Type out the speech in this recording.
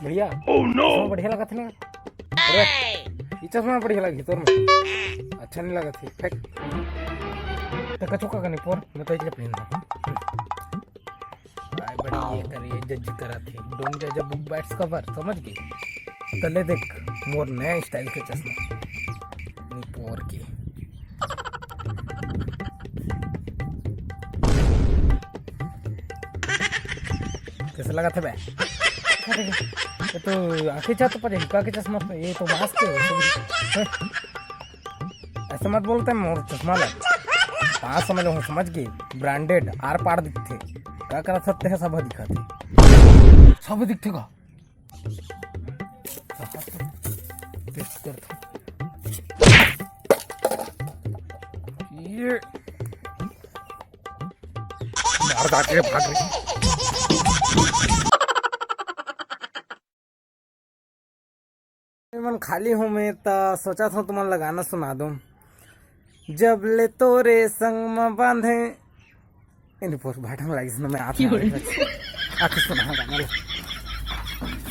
भैया चश्मा बढ़िया लगा था ना। अरे ये चश्मा बढ़िया लगी तोर में अच्छा नहीं लगा थी फेंक तो कचुका का नहीं पोर मैं तो इसे पहन रहा भाई बड़ी ये करिए जज करा थी डोंट जज बुक बैट्स कवर समझ गई तले देख मोर नया स्टाइल के चश्मा नहीं पोर की कैसा लगा था बे ये तो आंखें चाहते पर हिका के चश्मा पे ये तो मास्क है ऐसा मत बोलते मोर चश्मा लग पास समझ लो समझ गए ब्रांडेड आर पार दिखते क्या करा सकते हैं सब दिखते का टेस्ट करता ये मार दाके भाग रही मन खाली हूँ मैं तो सोचा था तुम्हारा लगाना सुना दूं जब ले तोरे संग में बांधे इन पर भाटन लगी मैं आके सुना गाना